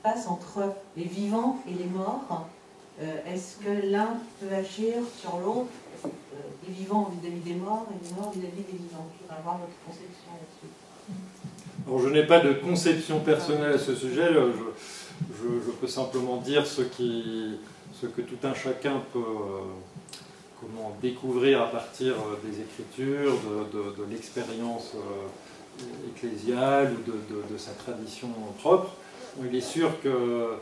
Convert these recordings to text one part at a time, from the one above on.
interface entre les vivants et les morts. Est-ce que l'un peut agir sur l'autre, les vivants vis-à-vis des morts et les morts vis-à-vis des vivants? Je voudrais avoir votre conception là-dessus. Alors, je n'ai pas de conception personnelle à ce sujet. Je peux simplement dire ce que tout un chacun peut découvrir à partir des Écritures, de l'expérience ecclésiale ou de sa tradition propre. Il est sûr que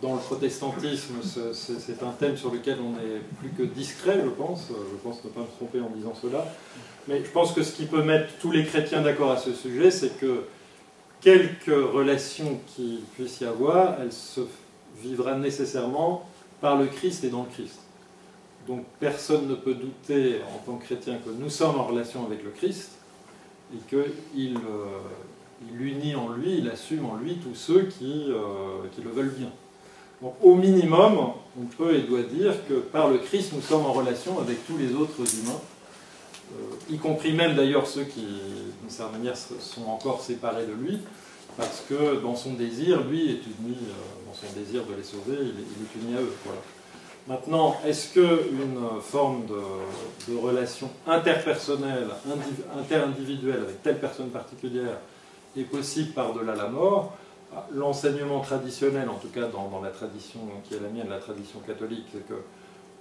dans le protestantisme, c'est un thème sur lequel on est plus que discret, je pense. Je pense ne pas me tromper en disant cela. Mais je pense que ce qui peut mettre tous les chrétiens d'accord à ce sujet, c'est que quelque relation qu'il puisse y avoir, elle se vivra nécessairement par le Christ et dans le Christ. Donc personne ne peut douter en tant que chrétien que nous sommes en relation avec le Christ et qu'il unit en lui, il assume en lui tous ceux qui le veulent bien. Donc au minimum, on peut et doit dire que par le Christ, nous sommes en relation avec tous les autres humains, y compris même d'ailleurs ceux qui, d'une certaine manière, sont encore séparés de lui, parce que dans son désir, lui est uni, dans son désir de les sauver, il est uni à eux. Voilà. Maintenant, est-ce qu'une forme de relation interpersonnelle, interindividuelle avec telle personne particulière est possible par-delà la mort? L'enseignement traditionnel, en tout cas dans la tradition qui est la mienne, la tradition catholique, c'est que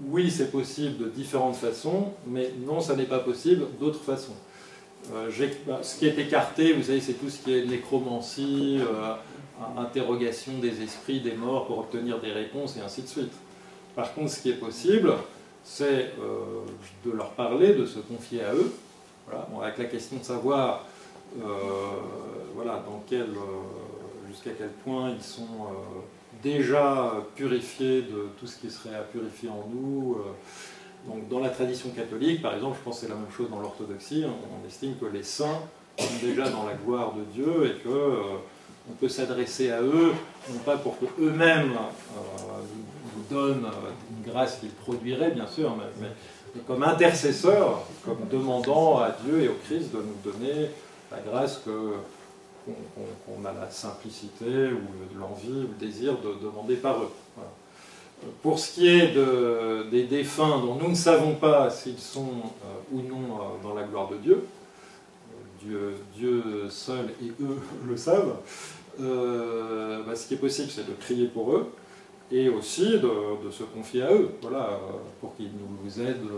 oui, c'est possible de différentes façons, mais non, ça n'est pas possible d'autres façons. Ce qui est écarté, vous savez, c'est tout ce qui est nécromancie, interrogation des esprits des morts pour obtenir des réponses, et ainsi de suite. Par contre, ce qui est possible, c'est de leur parler, de se confier à eux, voilà, bon, avec la question de savoir voilà, jusqu'à quel point ils sont déjà purifiés de tout ce qui serait à purifier en nous. Donc, dans la tradition catholique, par exemple, je pense que c'est la même chose dans l'orthodoxie, on estime que les saints sont déjà dans la gloire de Dieu et qu'on peut s'adresser à eux, non pas pour qu'eux-mêmes nous donnent une grâce qu'ils produiraient, bien sûr, mais comme intercesseurs, comme demandant à Dieu et au Christ de nous donner la grâce qu'on a la simplicité ou l'envie ou le désir de demander par eux. Voilà. Pour ce qui est des défunts dont nous ne savons pas s'ils sont ou non dans la gloire de Dieu, Dieu seul et eux le savent, ce qui est possible, c'est de prier pour eux et aussi de se confier à eux, voilà, pour qu'ils nous aident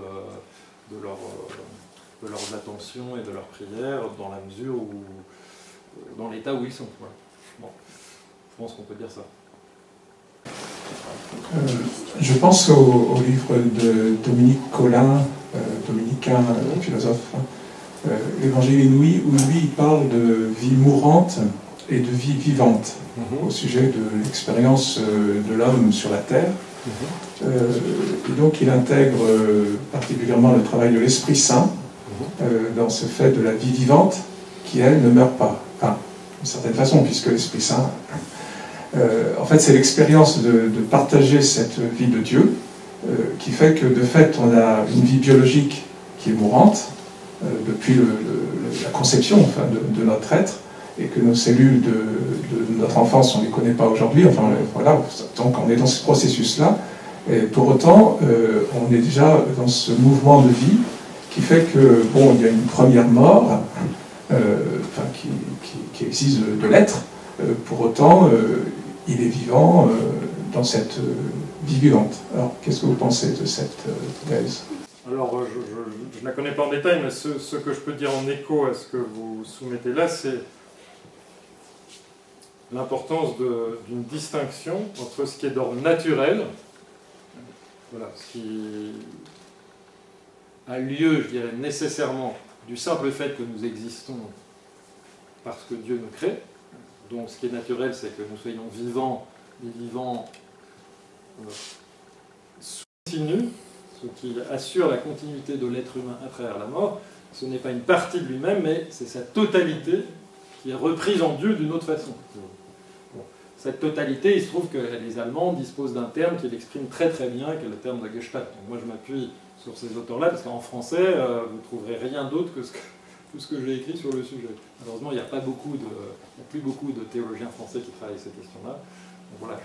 de leurs attentions et de leurs prières dans la mesure où, dans l'état où ils sont. Voilà. Bon, je pense qu'on peut dire ça. Je pense au livre de Dominique Collin, dominicain, philosophe, L'Évangile inouï, où lui il parle de vie mourante et de vie vivante, au sujet de l'expérience de l'homme sur la Terre. Et donc il intègre particulièrement le travail de l'Esprit Saint dans ce fait de la vie vivante qui, elle, ne meurt pas. Enfin, d'une certaine façon, puisque l'Esprit Saint... en fait, c'est l'expérience de partager cette vie de Dieu qui fait que, de fait, on a une vie biologique qui est mourante depuis la conception enfin, de notre être, et que nos cellules de notre enfance, on ne les connaît pas aujourd'hui. Enfin, voilà, donc on est dans ce processus-là. Et pour autant, on est déjà dans ce mouvement de vie qui fait que, bon, il y a une première mort, enfin, qui existe de l'être. Pour autant, il est vivant dans cette vie vivante. Alors, qu'est-ce que vous pensez de cette thèse? Alors, je ne la connais pas en détail, mais ce que je peux dire en écho à ce que vous soumettez là, c'est l'importance d'une distinction entre ce qui est d'ordre naturel, voilà, ce qui a lieu, je dirais, nécessairement du simple fait que nous existons parce que Dieu nous crée. Donc ce qui est naturel, c'est que nous soyons vivants, et vivants continus, ce qui assure la continuité de l'être humain à travers la mort. Ce n'est pas une partie de lui-même, mais c'est sa totalité qui est reprise en Dieu d'une autre façon. Bon. Cette totalité, il se trouve que les Allemands disposent d'un terme qui l'exprime très très bien, qui est le terme de la Gestalt. Donc moi je m'appuie sur ces auteurs-là, parce qu'en français, vous ne trouverez rien d'autre que tout ce que j'ai écrit sur le sujet. Malheureusement, il n'y a plus beaucoup de théologiens français qui travaillent ces questions-là. Voilà,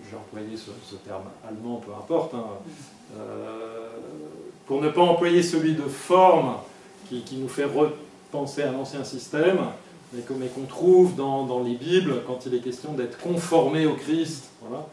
j'ai employé ce terme allemand, peu importe, hein, pour ne pas employer celui de forme qui nous fait repenser à l'ancien système, mais qu'on trouve dans les Bibles quand il est question d'être conformé au Christ. Voilà.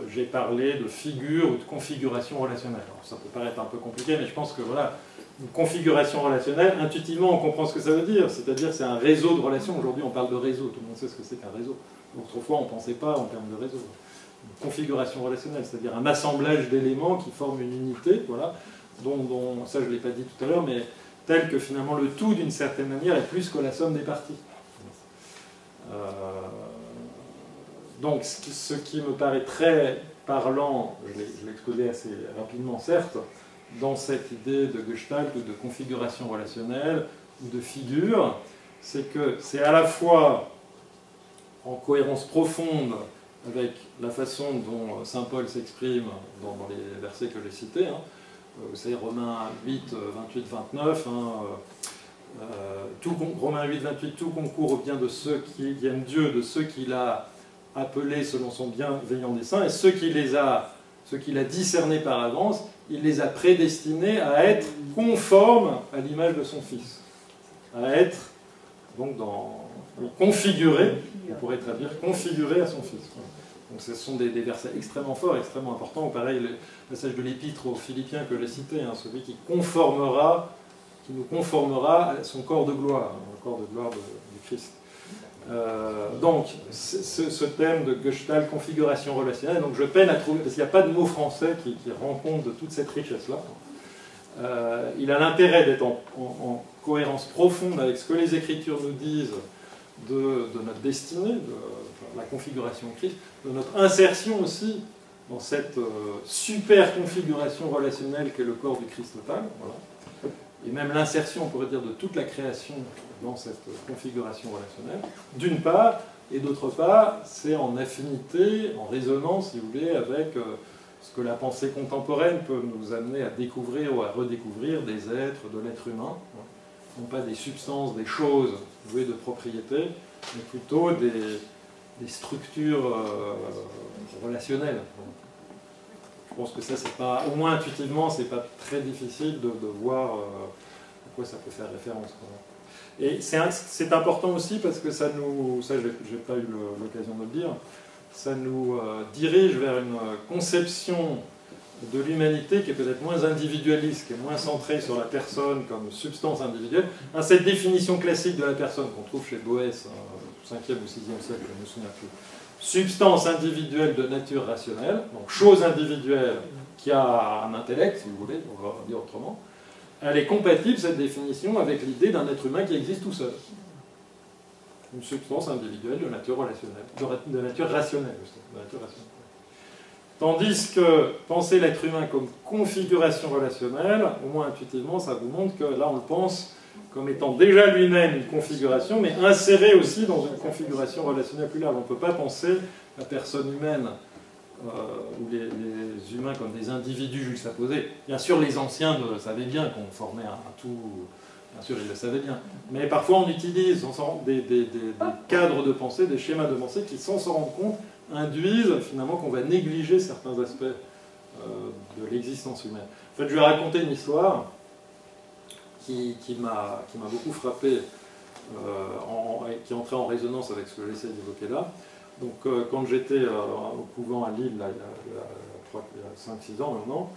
J'ai parlé de figure ou de configuration relationnelle. Alors, ça peut paraître un peu compliqué, mais je pense que voilà, une configuration relationnelle, intuitivement on comprend ce que ça veut dire, c'est-à-dire que c'est un réseau de relations. Aujourd'hui on parle de réseau, tout le monde sait ce que c'est qu'un réseau. Autrefois on ne pensait pas en termes de réseau. Une configuration relationnelle, c'est-à-dire un assemblage d'éléments qui forment une unité, voilà, dont ça je ne l'ai pas dit tout à l'heure, mais tel que finalement le tout d'une certaine manière est plus que la somme des parties. Donc ce qui me paraît très parlant, je l'ai exposé assez rapidement certes, dans cette idée de Gestalt ou de configuration relationnelle ou de figure, c'est que c'est à la fois en cohérence profonde avec la façon dont saint Paul s'exprime dans les versets que j'ai cités, hein. Vous savez, Romains 8, 28, 29, hein, Romains 8, 28, tout concourt au bien de ceux qui aiment Dieu, de ceux qu'il a appelés selon son bienveillant dessein, et ceux qu'il a discernés par avance, il les a prédestinés à être conformes à l'image de son Fils. À être, donc, configurés, on pourrait traduire, configurés à son Fils. Donc ce sont des versets extrêmement forts, extrêmement importants. Pareil, le passage de l'Épître aux Philippiens que j'ai cité, hein, celui qui nous conformera à son corps de gloire, le corps de gloire du Christ. Donc, ce thème de Gestalt, configuration relationnelle, donc je peine à trouver, parce qu'il n'y a pas de mot français qui rend compte de toute cette richesse-là. Il a l'intérêt d'être en cohérence profonde avec ce que les Écritures nous disent de notre destinée, de la configuration de Christ, de notre insertion aussi dans cette super configuration relationnelle qu'est le corps du Christ total. Voilà. Et même l'insertion, on pourrait dire, de toute la création dans cette configuration relationnelle, d'une part, et d'autre part, c'est en affinité, en résonance, si vous voulez, avec ce que la pensée contemporaine peut nous amener à découvrir ou à redécouvrir des êtres, de l'être humain, non pas des substances, des choses douées de propriété, mais plutôt des structures relationnelles. Je pense que ça, c'est pas, au moins intuitivement, c'est pas très difficile de voir à quoi ça peut faire référence. Et c'est important aussi parce que ça j'ai pas eu l'occasion de le dire, ça nous dirige vers une conception de l'humanité qui est peut-être moins individualiste, qui est moins centrée sur la personne comme substance individuelle. Cette définition classique de la personne qu'on trouve chez Boès, au 5e ou 6e siècle, je ne me souviens plus. Substance individuelle de nature rationnelle, donc chose individuelle qui a un intellect, si vous voulez, on va dire autrement, elle est compatible, cette définition, avec l'idée d'un être humain qui existe tout seul. Une substance individuelle de nature relationnelle, de nature rationnelle, de nature rationnelle. Tandis que penser l'être humain comme configuration relationnelle, au moins intuitivement, ça vous montre que là on le pense comme étant déjà lui-même une configuration, mais inséré aussi dans une configuration relationnelle plus large. On ne peut pas penser la personne humaine ou les humains comme des individus juxtaposés. Bien sûr, les anciens savaient bien qu'on formait un tout, bien sûr, ils le savaient bien. Mais parfois, on utilise des cadres de pensée, des schémas de pensée qui, sans s'en rendre compte, induisent finalement qu'on va négliger certains aspects de l'existence humaine. En fait, je vais raconter une histoire qui m'a beaucoup frappé, qui entrait en résonance avec ce que j'essaie d'évoquer là. Donc, quand j'étais au couvent à Lille, là, il y a 5-6 ans maintenant,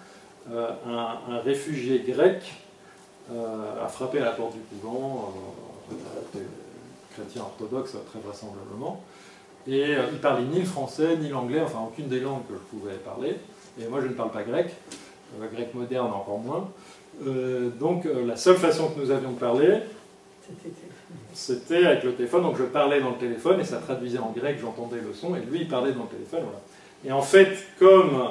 un réfugié grec a frappé à la porte du couvent, chrétien orthodoxe très vraisemblablement, et il parlait ni le français, ni l'anglais, enfin aucune des langues que je pouvais parler, et moi je ne parle pas grec, grec moderne encore moins. Donc la seule façon que nous avions de parler, c'était avec le téléphone, donc je parlais dans le téléphone et ça traduisait en grec, j'entendais le son, et lui il parlait dans le téléphone, voilà. Et en fait, comme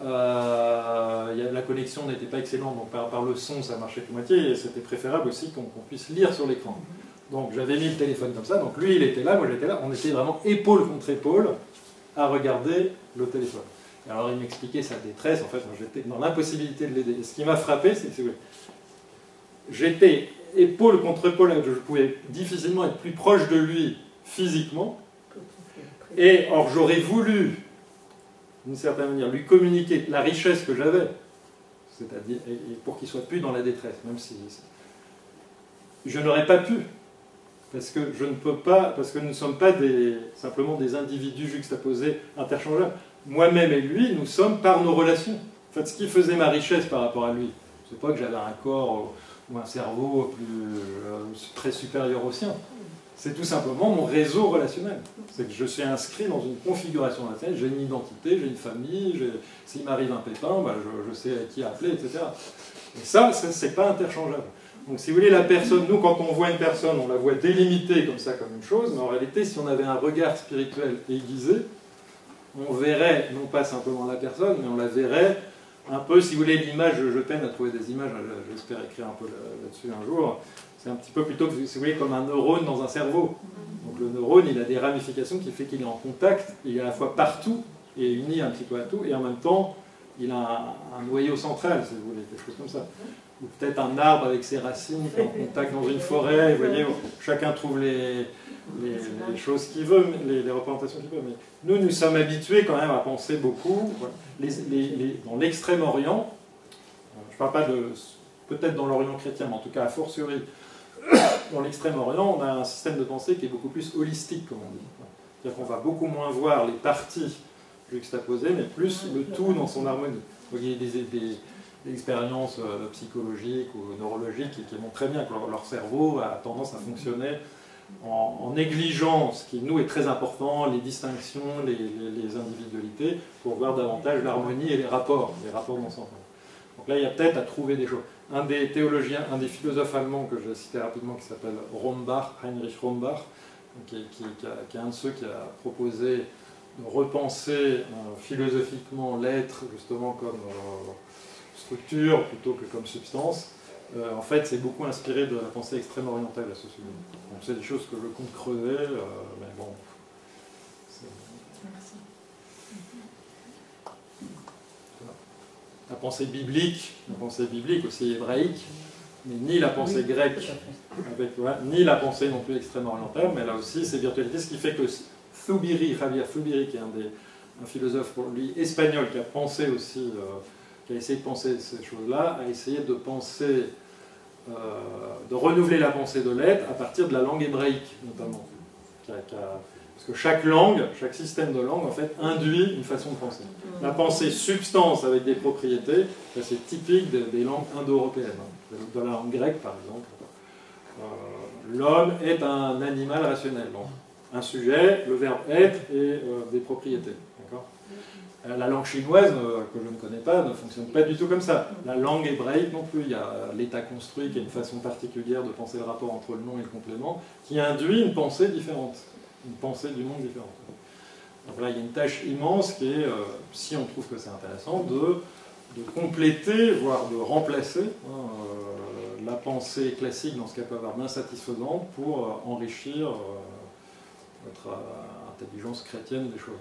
la connexion n'était pas excellente, donc par le son ça marchait que moitié, et c'était préférable aussi qu'on puisse lire sur l'écran. Donc j'avais mis le téléphone comme ça, donc lui il était là, moi j'étais là, on était vraiment épaule contre épaule à regarder le téléphone. Et alors il m'expliquait sa détresse, en fait moi j'étais dans l'impossibilité de l'aider. Et ce qui m'a frappé, c'est que j'étais épaule contre épaule, je pouvais difficilement être plus proche de lui physiquement, Et or j'aurais voulu, d'une certaine manière, lui communiquer la richesse que j'avais, c'est-à-dire et pour qu'il soit plus dans la détresse, même si je n'aurais pas pu, parce que je ne peux pas, parce que nous ne sommes pas simplement des individus juxtaposés, interchangeables. Moi-même et lui, nous sommes par nos relations. En fait, ce qui faisait ma richesse par rapport à lui, c'est pas que j'avais un corps ou un cerveau très supérieur au sien. C'est tout simplement mon réseau relationnel. C'est que je suis inscrit dans une configuration relationnelle, j'ai une identité, j'ai une famille, s'il m'arrive un pépin, bah, je sais à qui appeler, etc. Et ça c'est pas interchangeable. Donc si vous voulez, la personne, nous quand on voit une personne, on la voit délimitée comme ça, comme une chose, mais en réalité, si on avait un regard spirituel aiguisé, on verrait, non pas simplement la personne, mais on la verrait un peu, si vous voulez, l'image, je peine à trouver des images, j'espère écrire un peu là-dessus un jour, c'est un petit peu plutôt, si vous voulez, comme un neurone dans un cerveau. Donc le neurone, il a des ramifications qui fait qu'il est en contact, il est à la fois partout, et uni un petit peu à tout, et en même temps, il a un noyau central, si vous voulez, quelque chose comme ça. Ou peut-être un arbre avec ses racines qui est en contact dans une forêt, vous voyez, chacun trouve les choses qu'il veut, les représentations qu'il veut. Mais nous sommes habitués quand même à penser beaucoup. Dans l'Extrême-Orient, je ne parle pas de, peut-être dans l'Orient chrétien, mais en tout cas a fortiori, dans l'Extrême-Orient, on a un système de pensée qui est beaucoup plus holistique, comme on dit. C'est-à-dire qu'on va beaucoup moins voir les parties juxtaposées, mais plus le tout dans son harmonie. Donc, il y a des expériences psychologiques ou neurologiques qui montrent très bien que leur cerveau a tendance à fonctionner en négligeant ce qui, nous, est très important, les distinctions, les individualités, pour voir davantage l'harmonie et les rapports d'ensemble. Donc là, il y a peut-être à trouver des choses. Un des théologiens, un des philosophes allemands que je citais rapidement, qui s'appelle Rombach, Heinrich Rombach, qui est un de ceux qui a proposé de repenser philosophiquement l'être, justement, comme structure plutôt que comme substance. En fait, c'est beaucoup inspiré de la pensée extrême orientale, la sociologie. Donc, c'est des choses que je compte creuser, mais bon. La pensée biblique aussi hébraïque, mais ni la pensée grecque, ni la pensée non plus extrême orientale, mais là aussi, c'est virtualité, ce qui fait que Javier Zubiri, qui est un philosophe pour lui espagnol, qui a pensé aussi, qui a essayé de penser ces choses-là, a essayé de penser, de renouveler la pensée de l'être à partir de la langue hébraïque, notamment. Parce que chaque langue, chaque système de langue, en fait, induit une façon de penser. La pensée substance avec des propriétés, c'est typique des langues indo-européennes. De la langue grecque, par exemple. L'homme est un animal rationnel. Donc, un sujet, le verbe être et des propriétés. La langue chinoise, que je ne connais pas, ne fonctionne pas du tout comme ça. La langue hébraïque non plus. Il y a l'état construit qui est une façon particulière de penser le rapport entre le nom et le complément, qui induit une pensée différente, une pensée du monde différente. Donc là, il y a une tâche immense qui est, si on trouve que c'est intéressant, de compléter, voire de remplacer la pensée classique dans ce qu'elle peut avoir d'insatisfaisant pour enrichir notre intelligence chrétienne des choses.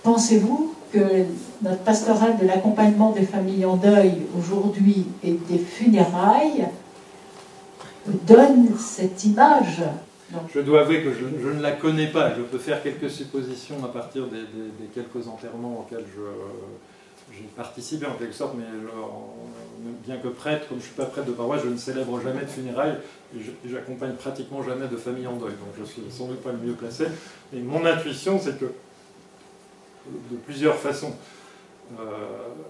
Pensez-vous que notre pastoral de l'accompagnement des familles en deuil aujourd'hui et des funérailles donne cette image? Je dois avouer que je ne la connais pas. Je peux faire quelques suppositions à partir des quelques enterrements auxquels j'ai participé en quelque sorte, mais bien que prêtre, comme je ne suis pas prêtre de paroisse, je ne célèbre jamais de funérailles et j'accompagne pratiquement jamais de famille en deuil, donc je suis sans doute pas le mieux placé. Et mon intuition, c'est que de plusieurs façons.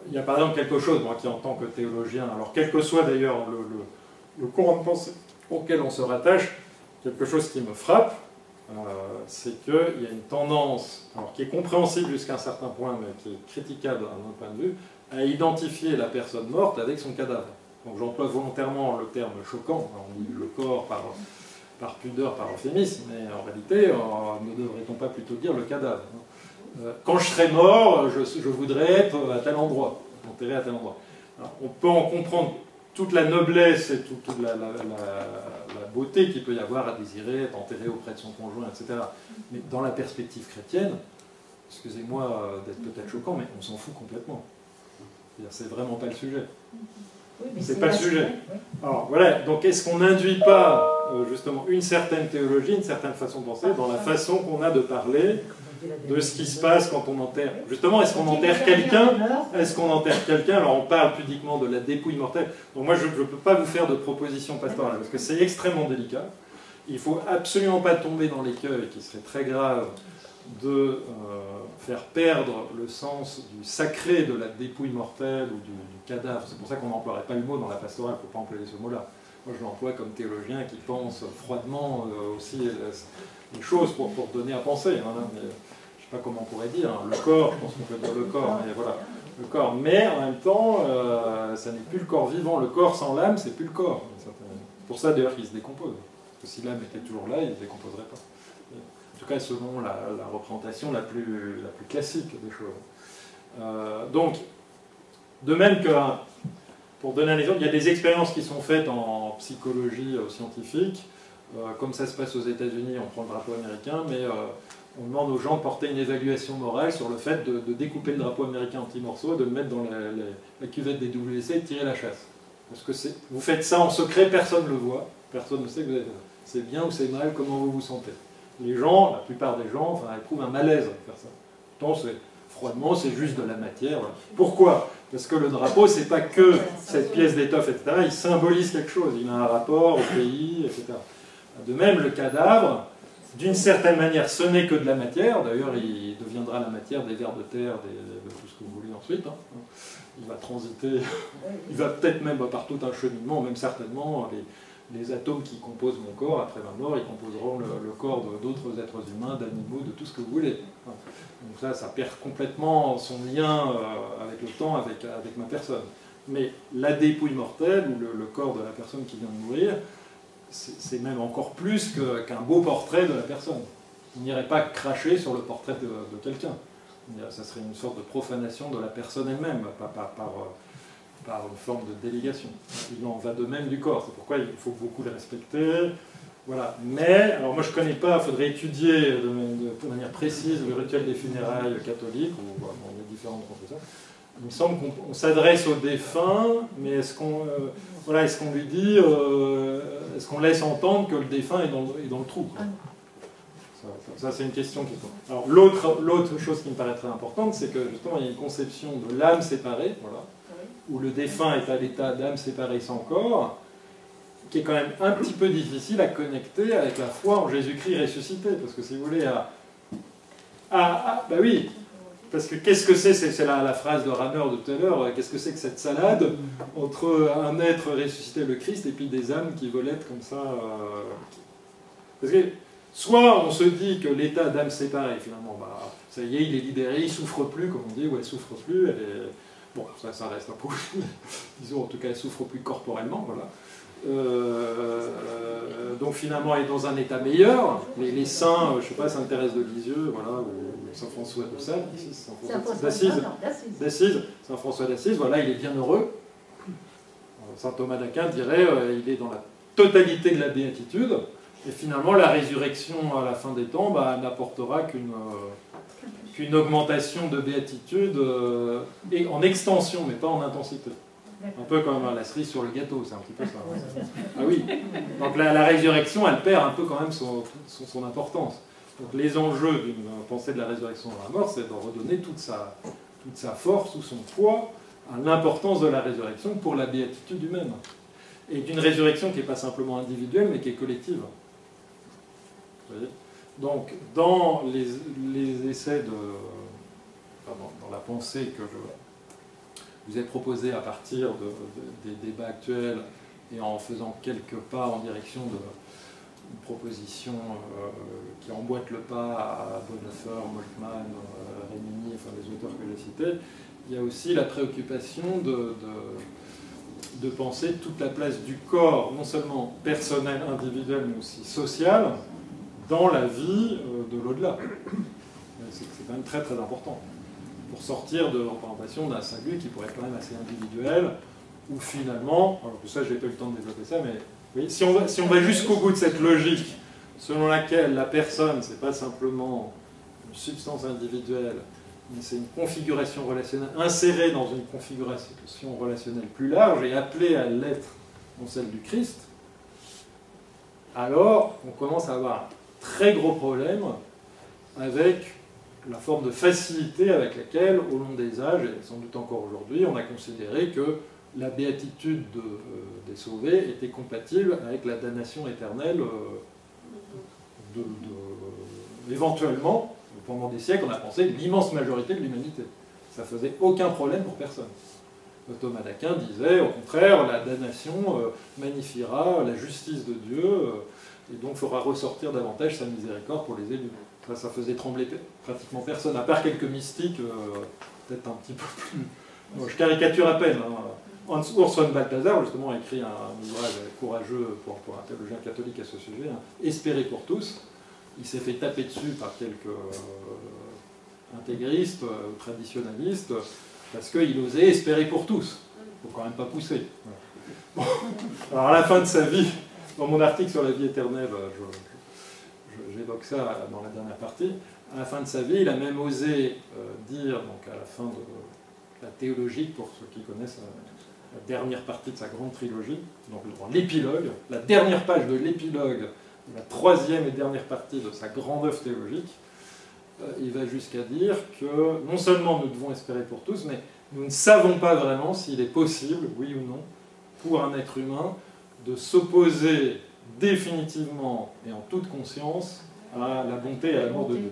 Il y a par exemple quelque chose, moi qui en tant que théologien, alors quel que soit d'ailleurs le courant de pensée auquel on se rattache, quelque chose qui me frappe, c'est qu'il y a une tendance, alors qui est compréhensible jusqu'à un certain point, mais qui est critiquable d'un autre point de vue, à identifier la personne morte avec son cadavre. Donc j'emploie volontairement le terme choquant, on dit le corps par pudeur, par euphémisme, mais en réalité, ne devrait-on pas plutôt dire le cadavre? Quand je serai mort, je voudrais être à tel endroit, enterré à tel endroit. Alors, on peut en comprendre toute la noblesse et toute la beauté qu'il peut y avoir à désirer être enterré auprès de son conjoint, etc. Mais dans la perspective chrétienne, excusez-moi d'être peut-être choquant, mais on s'en fout complètement. C'est vraiment pas le sujet. c'est pas le sujet. Alors voilà, donc est-ce qu'on n'induit pas justement une certaine théologie, une certaine façon de penser dans la façon qu'on a de parler de ce qui se passe quand on enterre. Justement, est-ce qu'on enterre quelqu'un? Est-ce qu'on enterre quelqu'un? Alors on parle pudiquement de la dépouille mortelle. Donc moi je ne peux pas vous faire de proposition pastorale parce que c'est extrêmement délicat. Il ne faut absolument pas tomber dans l'écueil qui serait très grave de faire perdre le sens du sacré de la dépouille mortelle ou du cadavre. C'est pour ça qu'on n'emploierait pas le mot dans la pastorale, il ne faut pas employer ce mot-là. Moi je l'emploie comme théologien qui pense froidement aussi les choses pour donner à penser. Hein, mais, je ne sais pas comment on pourrait dire, hein, le corps, je pense qu'on peut dire le corps, mais voilà, le corps. Mais en même temps, ça n'est plus le corps vivant. Le corps sans l'âme, c'est plus le corps. C'est pour ça d'ailleurs qu'il se décompose. Parce que si l'âme était toujours là, il ne se décomposerait pas. En tout cas, selon la représentation la plus classique des choses. Donc, de même que, pour donner un exemple, il y a des expériences qui sont faites en psychologie scientifique. Comme ça se passe aux États-Unis, on prend le drapeau américain, mais on demande aux gens de porter une évaluation morale sur le fait de découper le drapeau américain en petits morceaux, de le mettre dans la cuvette des WC et de tirer la chasse. Parce que vous faites ça en secret, personne ne le voit, personne ne sait que vous avez fait ça. C'est bien ou c'est mal, comment vous vous sentez. Les gens, la plupart des gens, enfin, éprouvent un malaise à faire ça. Pourtant, froidement, c'est juste de la matière. Voilà. Pourquoi? Parce que le drapeau, c'est pas que cette pièce d'étoffe, etc. Il symbolise quelque chose. Il a un rapport au pays, etc. De même, le cadavre, d'une certaine manière, ce n'est que de la matière. D'ailleurs, il deviendra la matière des vers de terre, de tout ce que vous voulez ensuite. Hein. Il va transiter, il va peut-être même par tout un cheminement, même certainement, les atomes qui composent mon corps, après ma mort, ils composeront le corps d'autres êtres humains, d'animaux, de tout ce que vous voulez. Donc ça perd complètement son lien avec le temps, avec ma personne. Mais la dépouille mortelle, ou le corps de la personne qui vient de mourir, c'est même encore plus qu'un beau portrait de la personne. On n'irait pas cracher sur le portrait de quelqu'un. Ça serait une sorte de profanation de la personne elle-même, par une forme de délégation. Il en va de même du corps, c'est pourquoi il faut beaucoup le respecter. Voilà. Mais, alors moi je ne connais pas, il faudrait étudier de manière précise le rituel des funérailles catholiques, ou bon, il y a différentes confessions. Il me semble qu'on s'adresse au défunt, mais est-ce qu'on lui dit, est-ce qu'on laisse entendre que le défunt est dans le trou, quoi. Ça c'est une question qui... Alors l'autre chose qui me paraîtrait importante, c'est que justement il y a une conception de l'âme séparée, voilà, où le défunt est à l'état d'âme séparée sans corps, qui est quand même un petit peu difficile à connecter avec la foi en Jésus-Christ ressuscité, parce que si vous voulez, bah oui, parce que qu'est-ce que c'est la phrase de Rameur de tout à l'heure, qu'est-ce que c'est que cette salade entre un être ressuscité, le Christ, et puis des âmes qui volettent comme ça parce que soit on se dit que l'état d'âme séparée, finalement, bah, ça y est, il est libéré, il ne souffre plus, comme on dit, ou elle ne souffre plus, elle est... Bon, ça reste un peu... Disons, en tout cas, elle ne souffre plus corporellement, voilà. Donc finalement, elle est dans un état meilleur. Les saints, je ne sais pas, Sainte Thérèse de Lisieux, voilà, ou Saint François de Sales, d'Assise, Saint François d'Assise, voilà, il est bien heureux. Saint Thomas d'Aquin dirait, il est dans la totalité de la béatitude. Et finalement, la résurrection à la fin des temps bah, n'apportera qu'une augmentation de béatitude et en extension, mais pas en intensité. Un peu comme la cerise sur le gâteau, c'est un petit peu ça. Ah oui. Donc la résurrection, elle perd un peu quand même son importance. Donc les enjeux d'une pensée de la résurrection dans la mort, c'est de redonner toute sa force ou son poids à l'importance de la résurrection pour la béatitude humaine. Et d'une résurrection qui n'est pas simplement individuelle, mais qui est collective. Vous voyez ? Donc, dans les essais dans la pensée que je vous ai proposé à partir des débats actuels et en faisant quelques pas en direction d'une proposition qui emboîte le pas à Bonhoeffer, Moltmann, Rémini, enfin les auteurs que j'ai cités, il y a aussi la préoccupation de penser toute la place du corps, non seulement personnel, individuel, mais aussi social, dans la vie de l'au-delà. C'est quand même très très important. Pour sortir de représentation d'un salut qui pourrait être quand même assez individuel, où finalement, alors ça je n'ai pas eu le temps de développer ça, mais oui, si on va jusqu'au bout de cette logique, selon laquelle la personne, c'est pas simplement une substance individuelle, mais c'est une configuration relationnelle insérée dans une configuration relationnelle plus large et appelée à l'être dans celle du Christ, alors on commence à avoir un très gros problème avec la forme de facilité avec laquelle, au long des âges, et sans doute encore aujourd'hui, on a considéré que la béatitude des sauvés était compatible avec la damnation éternelle éventuellement, pendant des siècles, on a pensé l'immense majorité de l'humanité. Ça faisait aucun problème pour personne. Thomas d'Aquin disait, au contraire, la damnation magnifiera la justice de Dieu et donc fera ressortir davantage sa miséricorde pour les élus. Ça faisait trembler pratiquement personne, à part quelques mystiques, peut-être un petit peu plus... Bon, je caricature à peine. Hans Urs von Balthasar, justement, a écrit un ouvrage courageux pour un théologien catholique à ce sujet, hein, Espérer pour tous. Il s'est fait taper dessus par quelques intégristes, traditionalistes, parce qu'il osait espérer pour tous. Il ne faut quand même pas pousser. Bon. Alors, à la fin de sa vie, dans mon article sur la vie éternelle, j'évoque ça dans la dernière partie, à la fin de sa vie, il a même osé dire, donc à la fin de la théologique, pour ceux qui connaissent la dernière partie de sa grande trilogie, donc dans l'épilogue, la dernière page de l'épilogue, la troisième et dernière partie de sa grande œuvre théologique, il va jusqu'à dire que non seulement nous devons espérer pour tous, mais nous ne savons pas vraiment s'il est possible, oui ou non, pour un être humain de s'opposer définitivement et en toute conscience à la bonté et à l'amour de Dieu.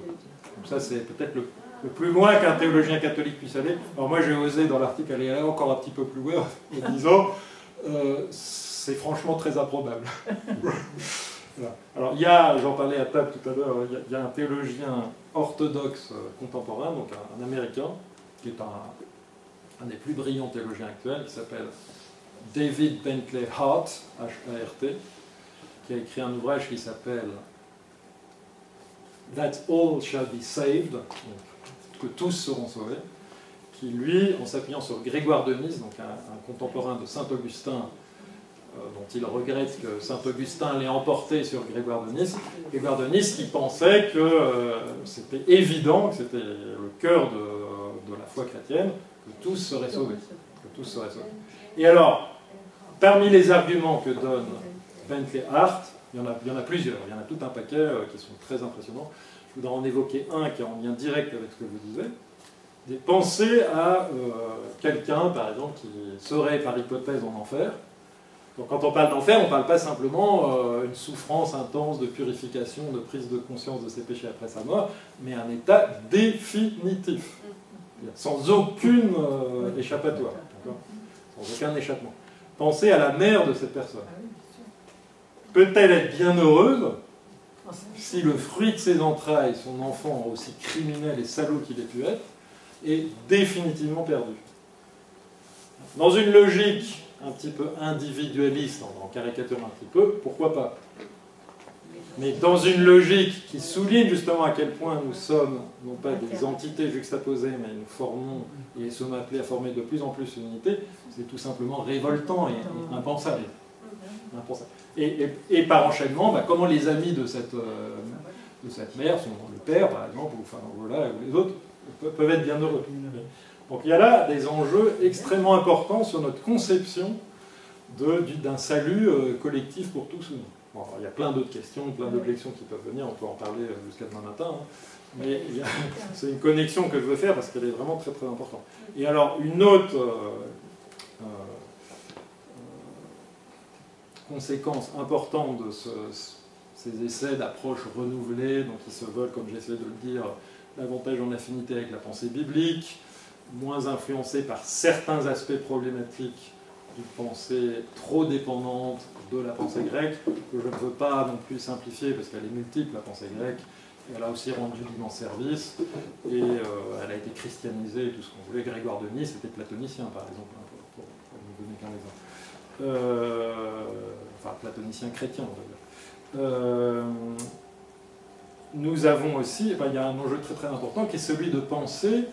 Donc ça, c'est peut-être le plus loin qu'un théologien catholique puisse aller. Alors moi, j'ai osé dans l'article aller encore un petit peu plus loin en disant c'est franchement très improbable. Voilà. Alors, il y a, j'en parlais à table tout à l'heure, il y a un théologien orthodoxe contemporain, donc un Américain, qui est un des plus brillants théologiens actuels, qui s'appelle David Bentley Hart, H-A-R-T, qui a écrit un ouvrage qui s'appelle That All Shall Be Saved, donc, que tous seront sauvés, qui lui, en s'appuyant sur Grégoire de Nice, donc un contemporain de Saint Augustin, dont il regrette que Saint Augustin l'ait emporté sur Grégoire de Nice qui pensait que c'était évident, que c'était le cœur de la foi chrétienne, que tous seraient sauvés. Et alors, parmi les arguments que donne Bentley Hart, il y en a plusieurs, il y en a tout un paquet qui sont très impressionnants. Je voudrais en évoquer un qui est en lien direct avec ce que je vous disais. Pensez à quelqu'un, par exemple, qui serait par hypothèse en enfer. Donc quand on parle d'enfer, on ne parle pas simplement une souffrance intense de purification, de prise de conscience de ses péchés après sa mort, mais un état définitif, sans aucune échappatoire, sans aucun échappement. Pensez à la mère de cette personne. Peut-elle être bien heureuse si le fruit de ses entrailles, son enfant, aussi criminel et salaud qu'il ait pu être, est définitivement perdu? Dans une logique un petit peu individualiste, en caricaturant un petit peu, pourquoi pas? Mais dans une logique qui souligne justement à quel point nous sommes, non pas des entités juxtaposées, mais nous formons et sommes appelés à former de plus en plus une unité, c'est tout simplement révoltant et impensable. Et par enchaînement, comment les amis de cette mère, le père par exemple, ou les autres, peuvent être bien heureux. Donc il y a là des enjeux extrêmement importants sur notre conception d'un salut collectif pour tous ou non. Bon, il y a plein d'autres questions, plein d'autres lections qui peuvent venir, on peut en parler jusqu'à demain matin, hein. Mais c'est une connexion que je veux faire parce qu'elle est vraiment très très importante. Et alors une autre conséquence importante de ces essais d'approche renouvelée, donc qui se veulent, comme j'essaie de le dire, davantage en affinité avec la pensée biblique, moins influencée par certains aspects problématiques d'une pensée trop dépendante de la pensée grecque, que je ne veux pas non plus simplifier parce qu'elle est multiple, la pensée grecque. Elle a aussi rendu d'immenses services et elle a été christianisée et tout ce qu'on voulait. Grégoire de Nice était platonicien, par exemple, pour ne donner qu'un exemple. Enfin, platonicien chrétien, on va dire. Nous avons aussi, il y a un enjeu très très important qui est celui de penser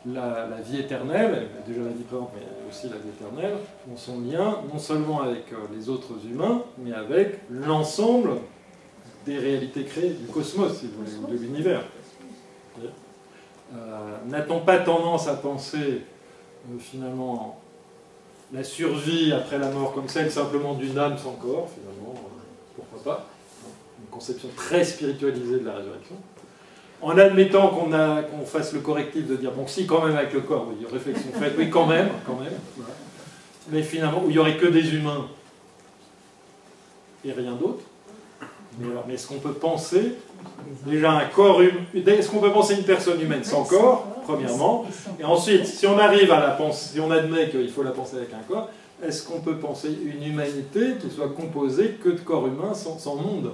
la vie éternelle, déjà la vie présente, mais aussi la vie éternelle, dans son lien non seulement avec les autres humains, mais avec l'ensemble des réalités créées, du cosmos, si vous voulez, ou de l'univers. N'a-t-on pas tendance à penser finalement la survie après la mort comme celle simplement d'une âme sans corps, finalement, pourquoi pas, une conception très spiritualisée de la résurrection, en admettant qu'on fasse le correctif de dire, bon si quand même avec le corps, oui, réflexion faite, oui quand même, voilà. Mais finalement, où il n'y aurait que des humains et rien d'autre. Mais est-ce qu'on peut penser déjà un corps humain, est-ce qu'on peut penser une personne humaine sans corps, premièrement, et ensuite, si on arrive à la penser, si on admet qu'il faut la penser avec un corps, est-ce qu'on peut penser une humanité qui soit composée que de corps humains sans monde?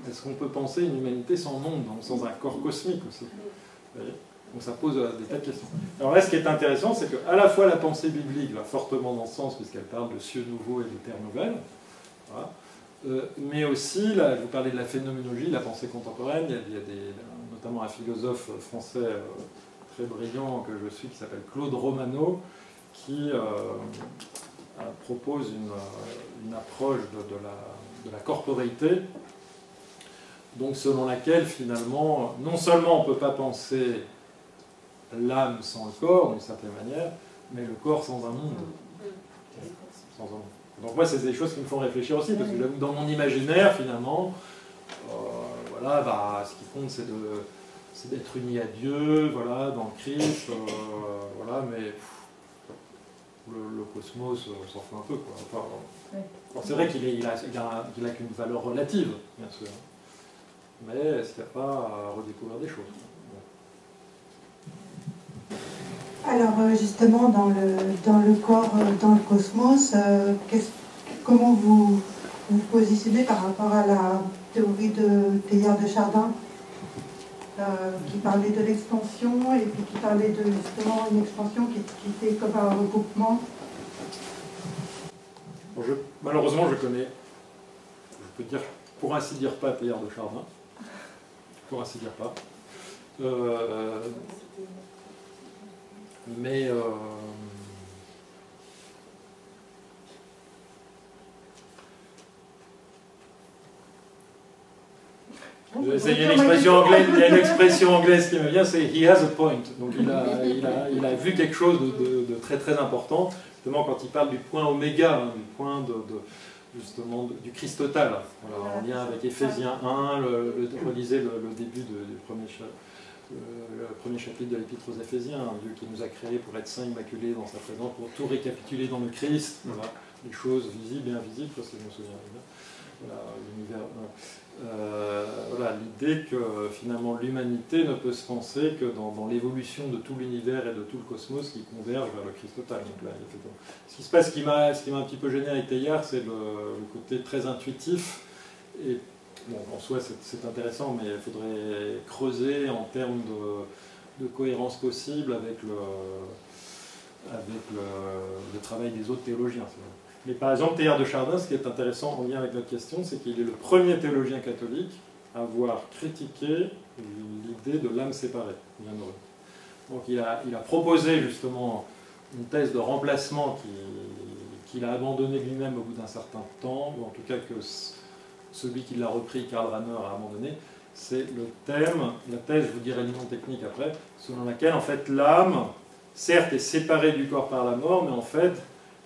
Est-ce qu'on peut penser une humanité sans monde, donc sans un corps cosmique aussi? Vous voyez, donc ça pose des tas de questions. Alors là, ce qui est intéressant, c'est qu'à la fois la pensée biblique va fortement dans ce sens, puisqu'elle parle de cieux nouveaux et de terre nouvelle, voilà. Mais aussi, là, je vous parlais de la phénoménologie, de la pensée contemporaine, il y a notamment un philosophe français très brillant que je suis, qui s'appelle Claude Romano, qui propose une approche de la corporéité, donc selon laquelle finalement, non seulement on ne peut pas penser l'âme sans le corps, d'une certaine manière, mais le corps sans un monde. Sans un monde. Donc moi, c'est des choses qui me font réfléchir aussi, parce que j'avoue que dans mon imaginaire, finalement, voilà, bah, ce qui compte, c'est d'être uni à Dieu, voilà, dans le Christ, voilà, mais le cosmos, on s'en fout un peu, quoi. Enfin, c'est vrai qu'il a qu'une valeur relative, bien sûr, mais est-ce qu'il n'y a pas à redécouvrir des choses? Alors justement, dans le corps, dans le cosmos, comment vous vous positionnez par rapport à la théorie de Teilhard de Chardin, qui parlait de l'expansion et puis qui parlait de justement une expansion qui était comme un recoupement? Bon, malheureusement, je connais, je peux dire, pour ainsi dire pas Teilhard de Chardin, pour ainsi dire pas. Mais il y a une expression anglaise qui me vient, c'est he has a point. Donc il a vu quelque chose de très très important, justement quand il parle du point oméga, hein, du point justement du Christ total. Voilà, en lien avec Éphésiens 1, relisez le début du premier chapitre de l'Épître aux Éphésiens, un Dieu qui nous a créés pour être saints, immaculés dans sa présence, pour tout récapituler dans le Christ, voilà, les choses visibles et invisibles, parce que je me souviens bien. Voilà, l'univers. Voilà, l'idée que finalement l'humanité ne peut se penser que dans l'évolution de tout l'univers et de tout le cosmos qui converge vers le Christ total. Donc là, ce qui se passe, ce qui m'a un petit peu gêné avec Teilhard, c'est le côté très intuitif. Et bon, en soi, c'est intéressant, mais il faudrait creuser en termes de cohérence possible avec le travail des autres théologiens. Mais par exemple, Teilhard de Chardin, ce qui est intéressant en lien avec notre question, c'est qu'il est le premier théologien catholique à avoir critiqué l'idée de l'âme séparée. Bienheureux. Donc il a proposé justement une thèse de remplacement qu'il a abandonnée lui-même au bout d'un certain temps, ou en tout cas que celui qui l'a repris, Karl Rahner, a abandonné. C'est le thème, la thèse, je vous dirai le nom technique après, selon laquelle en fait l'âme, certes, est séparée du corps par la mort, mais en fait,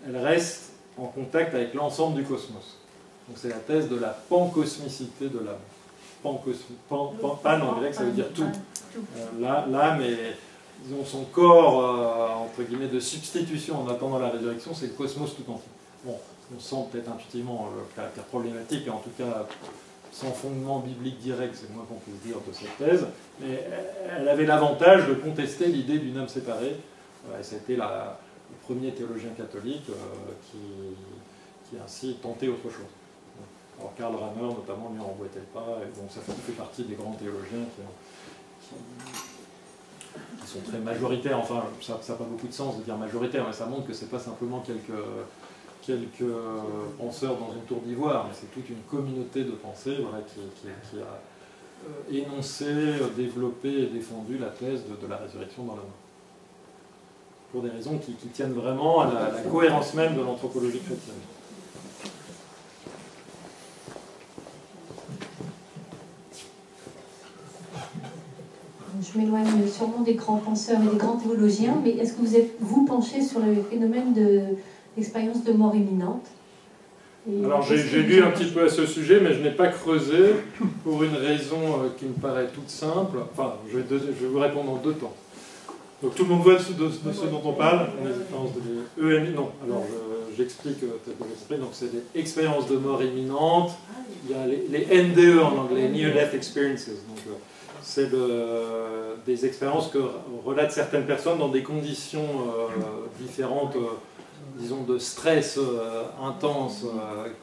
elle reste en contact avec l'ensemble du cosmos. Donc c'est la thèse de la pancosmicité de l'âme. Pan en grec, ça veut dire tout. L'âme est, disons, son corps, entre guillemets, de substitution en attendant la résurrection, c'est le cosmos tout entier. Bon, on sent peut-être intuitivement le caractère problématique, et en tout cas, sans fondement biblique direct, c'est le moins qu'on puisse dire de cette thèse, mais elle avait l'avantage de contester l'idée d'une âme séparée, et ça a été le premier théologien catholique qui a ainsi tenté autre chose. Alors Karl Rahner, notamment, lui emboîtait le pas, et bon, ça fait partie des grands théologiens qui sont très majoritaires. Enfin, ça n'a pas beaucoup de sens de dire majoritaire, mais ça montre que ce n'est pas simplement quelques penseurs dans une tour d'ivoire, mais c'est toute une communauté de pensée, voilà, qui a énoncé, développé et défendu la thèse de la résurrection dans la mort. Pour des raisons qui tiennent vraiment à la cohérence même de l'anthropologie chrétienne. je m'éloigne sûrement des grands penseurs et des grands théologiens, mais est-ce que vous êtes, vous, penché sur le phénomène d'expérience de mort imminente? Alors j'ai lu un petit peu à ce sujet, mais je n'ai pas creusé pour une raison qui me paraît toute simple. Enfin, je vais vous répondre en 2 temps. Donc tout le monde voit de ce dont on parle, les expériences de EMI. Non, alors j'explique tel que j'ai compris. Donc c'est des expériences de mort imminente. Il y a les NDE en anglais, Near Death Experiences. Donc c'est des expériences que relatent certaines personnes dans des conditions différentes. Disons de stress intense,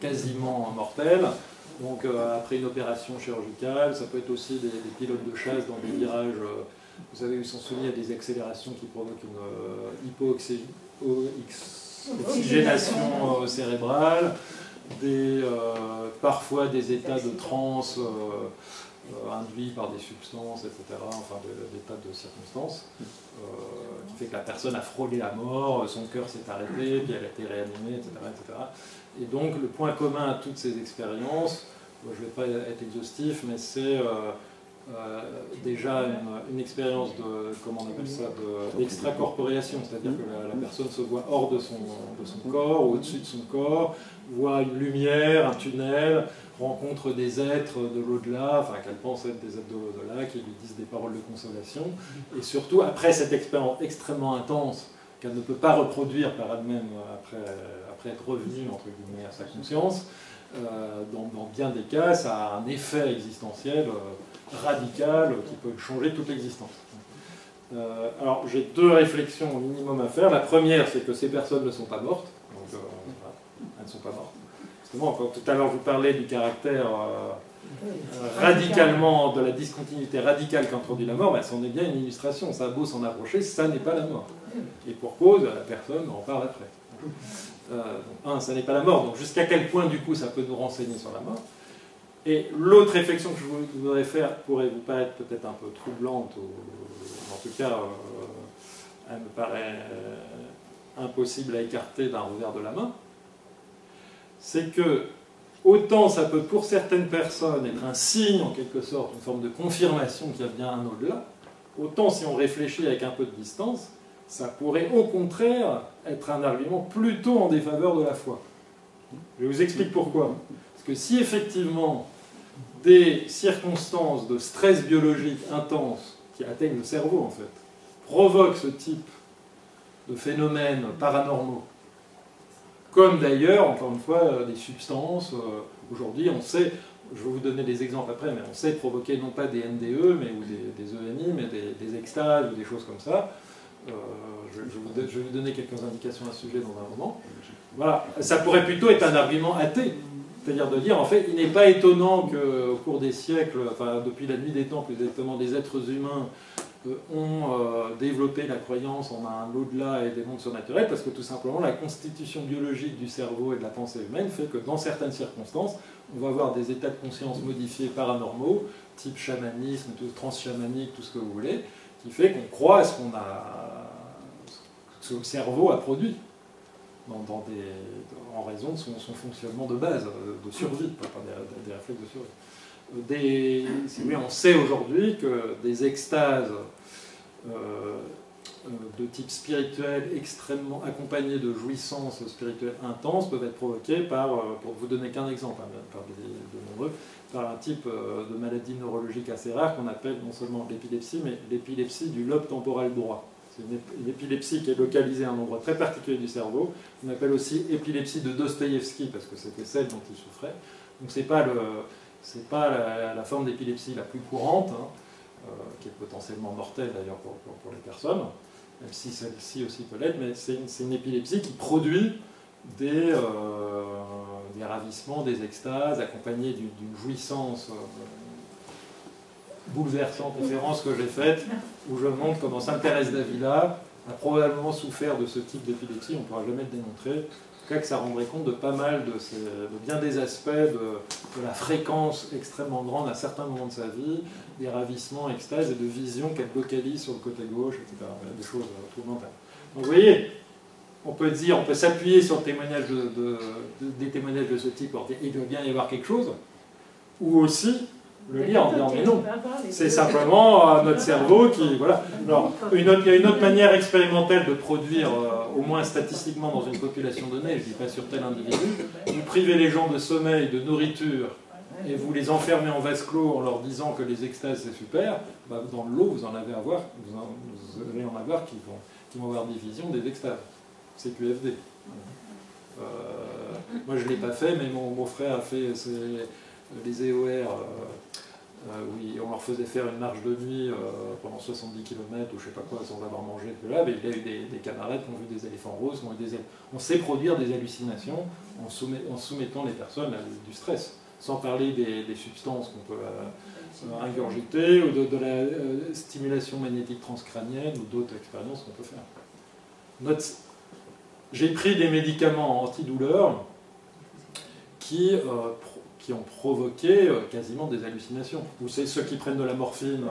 quasiment mortel. Donc après une opération chirurgicale, ça peut être aussi des pilotes de chasse dans des virages, vous savez, ils sont soumis à des accélérations qui provoquent une hypooxygénation cérébrale, parfois des états de transe induits par des substances, etc., enfin des tas de circonstances, qui fait que la personne a frôlé la mort, son cœur s'est arrêté, puis elle a été réanimée, etc., etc. Et donc le point commun à toutes ces expériences, je ne vais pas être exhaustif, mais c'est déjà une expérience de, comment on appelle ça, d'extracorporéation, c'est-à-dire que la personne se voit hors de son corps, ou au-dessus de son corps, voit une lumière, un tunnel, rencontre des êtres de l'au-delà, enfin qu'elle pense être des êtres de l'au-delà, qui lui disent des paroles de consolation, et surtout après cette expérience extrêmement intense qu'elle ne peut pas reproduire par elle-même après être revenue entre guillemets à sa conscience, dans bien des cas, ça a un effet existentiel radical qui peut changer toute l'existence. Alors j'ai 2 réflexions au minimum à faire. La première, c'est que ces personnes ne sont pas mortes, donc voilà, elles ne sont pas mortes. Justement, quand tout à l'heure je vous parlais du caractère radicalement, de la discontinuité radicale qu'introduit la mort, ben, c'en est bien une illustration. Ça a beau s'en approcher, ça n'est pas la mort. Et pour cause, la personne en parle après. Ça n'est pas la mort, donc jusqu'à quel point du coup ça peut nous renseigner sur la mort. Et l'autre réflexion que je voudrais faire pourrait vous paraître peut-être un peu troublante, ou en tout cas elle me paraît impossible à écarter d'un revers de la main, c'est que autant ça peut pour certaines personnes être un signe en quelque sorte, une forme de confirmation qu'il y a bien un au-delà, autant si on réfléchit avec un peu de distance, ça pourrait au contraire être un argument plutôt en défaveur de la foi. Je vous explique pourquoi. Parce que si effectivement des circonstances de stress biologique intense qui atteignent le cerveau en fait, provoquent ce type de phénomènes paranormaux, comme d'ailleurs, encore une fois, des substances, aujourd'hui on sait, je vais vous donner des exemples après, mais on sait provoquer non pas des NDE mais, ou des EMI, mais des extases ou des choses comme ça. Je vais vous donner quelques indications à ce sujet dans un moment. Voilà, ça pourrait plutôt être un argument athée. C'est-à-dire de dire, en fait, il n'est pas étonnant qu'au cours des siècles, enfin depuis la nuit des temps, plus exactement, des êtres humains ont développé la croyance en un au-delà et des mondes surnaturels, parce que tout simplement la constitution biologique du cerveau et de la pensée humaine fait que dans certaines circonstances, on va avoir des états de conscience modifiés paranormaux, type chamanisme, transchamanique, tout ce que vous voulez, qui fait qu'on croit à ce que le cerveau a produit. En raison de son fonctionnement de base, de survie, pas des réflexes de survie. Si vous voulez, on sait aujourd'hui que des extases de type spirituel extrêmement accompagnées de jouissances spirituelles intenses peuvent être provoquées par, pour vous donner qu'un exemple, par de nombreux, par un type de maladie neurologique assez rare qu'on appelle non seulement l'épilepsie, mais l'épilepsie du lobe temporal droit. C'est une épilepsie qui est localisée à un endroit très particulier du cerveau. On appelle aussi épilepsie de Dostoïevski, parce que c'était celle dont il souffrait. Donc c'est pas la forme d'épilepsie la plus courante, qui est potentiellement mortelle d'ailleurs pour les personnes, même si celle-ci aussi peut l'être, mais c'est une épilepsie qui produit des ravissements, des extases, accompagnés d'une jouissance bouleversante conférence que j'ai faite, où je montre comment Sainte Thérèse d'Avila a probablement souffert de ce type d'épilepsie, on ne pourra jamais le démontrer, en tout cas que ça rendrait compte de pas mal de bien des aspects de la fréquence extrêmement grande à certains moments de sa vie, des ravissements, extases et de visions qu'elle localise sur le côté gauche, etc. Des choses troublantes. Donc vous voyez, on peut s'appuyer sur le témoignage des témoignages de ce type pour dire il doit bien y avoir quelque chose, ou aussi le lire en disant mais non, c'est simplement notre cerveau qui... Voilà. Alors, il y a une autre manière expérimentale de produire, au moins statistiquement dans une population donnée, je ne dis pas sur tel individu, vous privez les gens de sommeil, de nourriture, et vous les enfermez en vase clos en leur disant que les extases c'est super, bah, dans l'eau vous allez en avoir qui vont avoir des visions des extases. C'est QFD. Moi je ne l'ai pas fait, mais mon frère a fait les EOR. Oui, on leur faisait faire une marche de nuit pendant 70 km ou je sais pas quoi sans avoir mangé de là, mais il a eu des camarades qui ont vu des éléphants roses, on sait produire des hallucinations en soumettant les personnes à du stress, sans parler des substances qu'on peut ingurgiter ou de la stimulation magnétique transcrânienne ou d'autres expériences qu'on peut faire. J'ai pris des médicaments antidouleurs qui ont provoqué quasiment des hallucinations. Ou c'est ceux qui prennent de la morphine,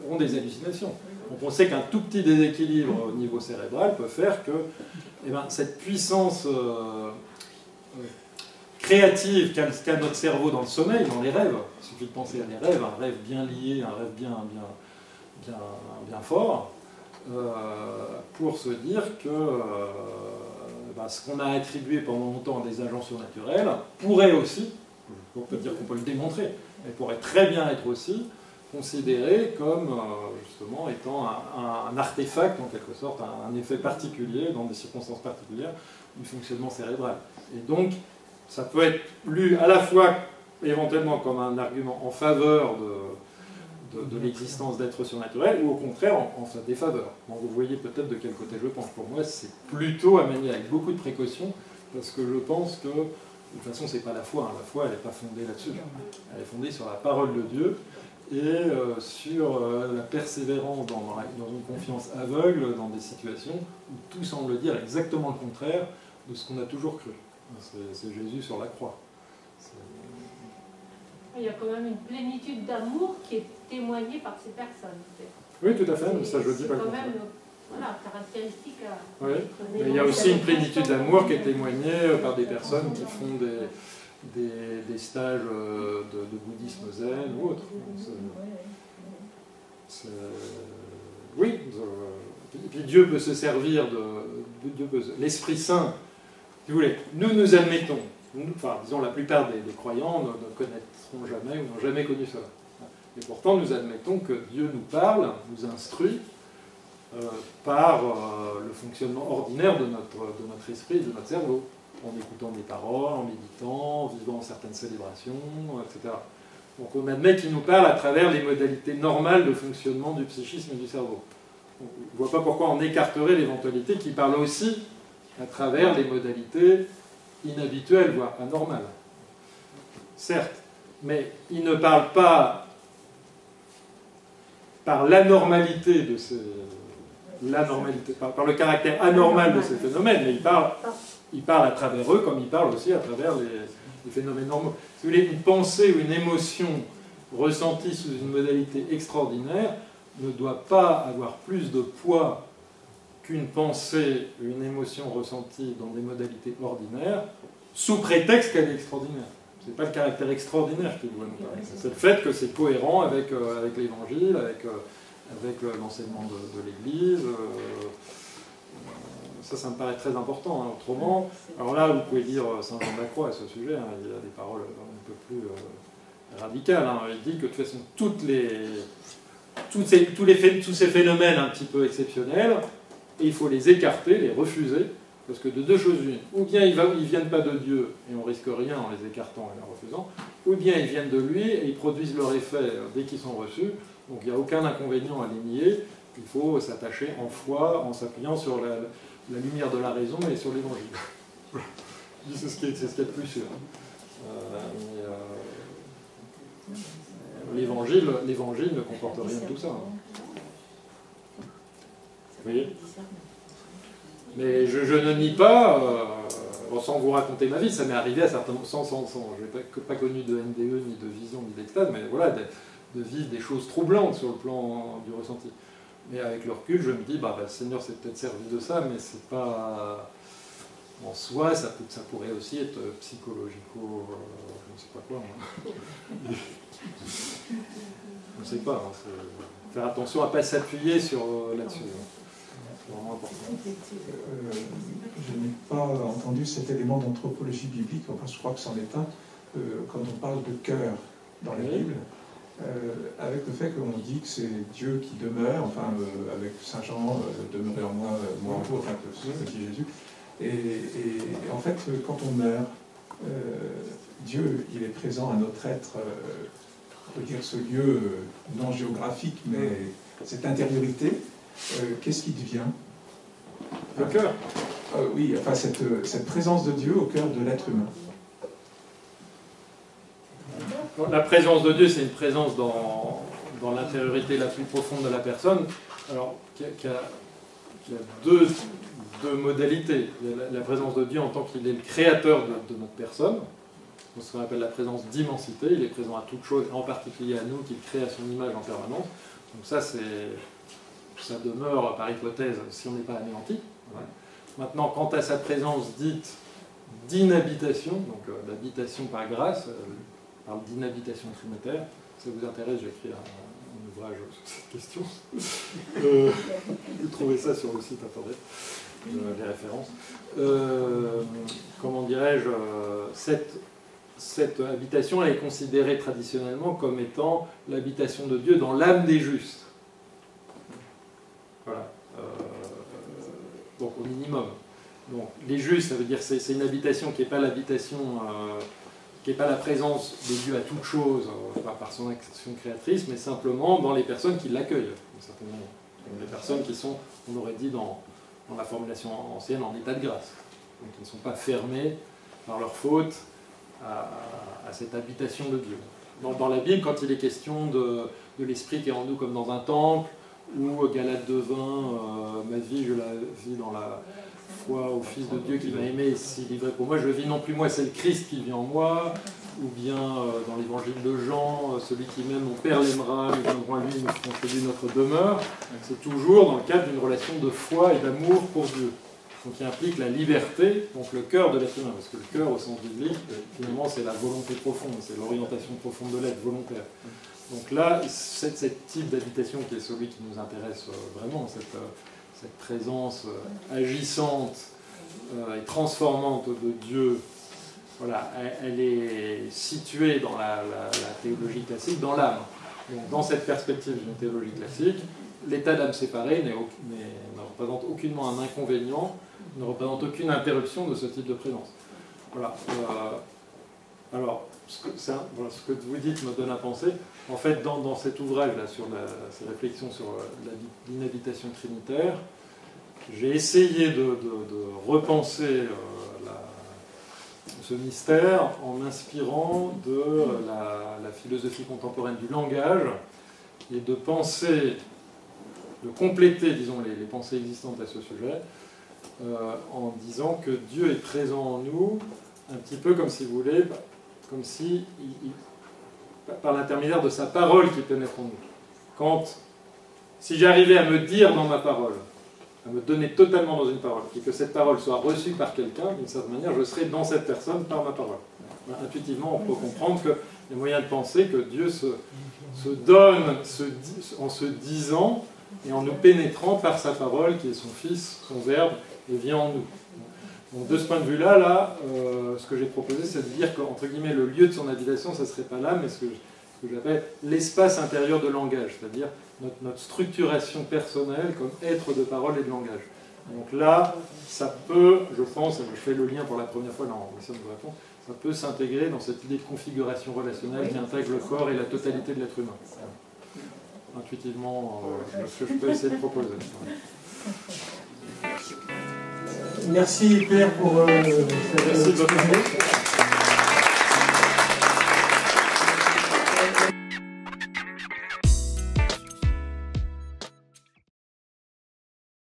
ont des hallucinations. Donc on sait qu'un tout petit déséquilibre au niveau cérébral peut faire que cette puissance créative qu'a notre cerveau dans le sommeil, dans les rêves, il suffit de penser à des rêves, un rêve bien lié, un rêve bien fort, pour se dire que ce qu'on a attribué pendant longtemps à des agents surnaturels pourrait aussi, on peut dire qu'on peut le démontrer, mais pourrait très bien être aussi considéré comme justement étant un artefact en quelque sorte, un effet particulier dans des circonstances particulières du fonctionnement cérébral. Et donc ça peut être lu à la fois éventuellement comme un argument en faveur de l'existence d'êtres surnaturels, ou au contraire en sa défaveur. Donc vous voyez peut-être de quel côté je pense. Pour moi, c'est plutôt à manier avec beaucoup de précaution, parce que je pense que, de toute façon, c'est pas la foi. La foi, elle n'est pas fondée là-dessus. Elle est fondée sur la parole de Dieu, et sur la persévérance dans une confiance aveugle dans des situations où tout semble dire exactement le contraire de ce qu'on a toujours cru. C'est Jésus sur la croix. Il y a quand même une plénitude d'amour qui est témoignée par ces personnes. Oui, tout à fait, mais ça je ne dis pas le contraire. C'est quand même caractéristique à... Oui, mais il y a aussi une plénitude d'amour qui est témoignée par des personnes qui font des stages de bouddhisme zen ou autre. Oui, et puis Dieu peut se servir de l'Esprit Saint. Si vous voulez, nous admettons, disons la plupart des croyants ne connaîtront jamais ou n'ont jamais connu cela. Et pourtant, nous admettons que Dieu nous parle, nous instruit par le fonctionnement ordinaire de notre esprit, de notre cerveau, en écoutant des paroles, en méditant, en vivant certaines célébrations, etc. Donc on admet qu'il nous parle à travers les modalités normales de fonctionnement du psychisme et du cerveau. On ne voit pas pourquoi on écarterait l'éventualité qu'il parle aussi à travers les modalités inhabituelles, voire anormales. Certes, mais il ne parle pas par l'anormalité de ces... par le caractère anormal de ces phénomènes, mais il parle à travers eux comme il parle aussi à travers les phénomènes normaux. Si vous voulez, une pensée ou une émotion ressentie sous une modalité extraordinaire ne doit pas avoir plus de poids qu'une pensée ou une émotion ressentie dans des modalités ordinaires, sous prétexte qu'elle est extraordinaire. Ce n'est pas le caractère extraordinaire qui doit nous parler. C'est le fait que c'est cohérent avec l'Évangile, avec l'enseignement de l'Église. Ça me paraît très important. Autrement, alors là, vous pouvez lire Saint Jean de la Croix à ce sujet, il y a des paroles un peu plus radicales. Il dit que de toute façon, tous ces phénomènes un petit peu exceptionnels, il faut les écarter, les refuser, parce que de deux choses l'une, ou bien ils ne viennent pas de Dieu, et on risque rien en les écartant et les refusant, ou bien ils viennent de lui, et ils produisent leur effet dès qu'ils sont reçus, donc il n'y a aucun inconvénient à les nier, il faut s'attacher en foi, en s'appuyant sur la lumière de la raison et sur l'Évangile. C'est ce qui est le plus sûr. L'Évangile ne comporte rien de tout ça. Vous voyez ? Mais je ne nie pas, sans vous raconter ma vie, ça m'est arrivé à certains moments, je n'ai pas connu de NDE, ni de vision, ni d'extase, mais voilà, de vivre des choses troublantes sur le plan du ressenti. Mais avec le recul, je me dis, le Seigneur s'est peut-être servi de ça, mais c'est pas... en soi, ça pourrait aussi être psychologico... je ne sais pas quoi. Je ne sais pas. Faire attention à ne pas s'appuyer là-dessus. C'est vraiment important. Je n'ai pas entendu cet élément d'anthropologie biblique, enfin je crois que c'en est un, quand on parle de cœur dans la Bible, avec le fait qu'on dit que c'est Dieu qui demeure, enfin avec Saint Jean, demeurer en moi, moi en vous, enfin ce que dit Jésus. Et en fait, quand on meurt, Dieu, il est présent à notre être, on peut dire ce lieu non géographique, mais cette intériorité, qu'est-ce qui devient? Le cœur. Oui, enfin cette présence de Dieu au cœur de l'être humain. La présence de Dieu, c'est une présence dans l'intériorité la plus profonde de la personne. Alors, qui a deux modalités. La présence de Dieu en tant qu'il est le créateur de notre personne, ce qu'on appelle la présence d'immensité. Il est présent à toute chose, en particulier à nous, qu'il crée à son image en permanence. Donc ça demeure par hypothèse si on n'est pas anéanti. Ouais. Maintenant, quant à sa présence dite d'inhabitation, donc d'habitation par grâce, on parle d'inhabitation trinitaire. Si ça vous intéresse, j'ai écrit un ouvrage sur cette question. Vous trouvez ça sur le site internet, les références. Comment dirais-je, cette habitation, elle est considérée traditionnellement comme étant l'habitation de Dieu dans l'âme des justes. Voilà. Donc au minimum. Donc les justes, ça veut dire que c'est une habitation qui n'est pas l'habitation, qui n'est pas la présence de Dieu à toute chose par son action créatrice, mais simplement dans les personnes qui l'accueillent, d'une certaine manière. Donc les personnes qui sont, on aurait dit dans la formulation ancienne, en état de grâce. Donc qui ne sont pas fermées par leur faute à cette habitation de Dieu. Dans la Bible, quand il est question de l'Esprit qui est en nous comme dans un temple, ou Galates 2:20, ma vie je la vis dans la foi au Fils de Dieu qui m'a aimé et s'y livré pour moi, je vis non plus moi, c'est le Christ qui vit en moi, ou bien dans l'évangile de Jean, celui qui m'aime, mon Père l'aimera, nous viendrons à lui, nous ferons chez lui notre demeure. C'est toujours dans le cadre d'une relation de foi et d'amour pour Dieu. Donc qui implique la liberté, donc le cœur de l'être humain, parce que le cœur au sens biblique, finalement c'est la volonté profonde, c'est l'orientation profonde de l'être volontaire. Donc là, ce type d'habitation qui est celui qui nous intéresse vraiment, cette présence agissante et transformante de Dieu, voilà, elle est située dans la théologie classique, dans l'âme. Donc dans cette perspective d'une théologie classique, l'état d'âme séparé ne représente aucunement un inconvénient, ne représente aucune interruption de ce type de présence. Voilà. Alors, ce que vous dites me donne à penser. En fait, dans cet ouvrage-là, sur ces réflexions sur l'inhabitation trinitaire, j'ai essayé de repenser ce mystère en m'inspirant de la philosophie contemporaine du langage et de compléter, disons, les pensées existantes à ce sujet en disant que Dieu est présent en nous, un petit peu comme si vous voulez, comme si, par l'intermédiaire de sa parole qui pénètre en nous. Si j'arrivais à me dire dans ma parole, à me donner totalement dans une parole, et que cette parole soit reçue par quelqu'un, d'une certaine manière, je serai dans cette personne par ma parole. Intuitivement, on peut comprendre qu'il y a moyen de penser que Dieu se donne en se disant et en nous pénétrant par sa parole, qui est son Fils, son Verbe, et vient en nous. Donc de ce point de vue-là, ce que j'ai proposé, c'est de dire qu'entre guillemets, le lieu de son habitation, ça ne serait pas là, mais ce que j'appelle l'espace intérieur de langage, c'est-à-dire notre structuration personnelle comme être de parole et de langage. Donc là, ça peut, je pense, et je fais le lien pour la première fois dans l'essai de vous répondre, ça peut s'intégrer dans cette idée de configuration relationnelle qui intègre le corps et la totalité de l'être humain. Intuitivement, ce que je peux essayer de proposer. Merci Père pour cette Merci de votre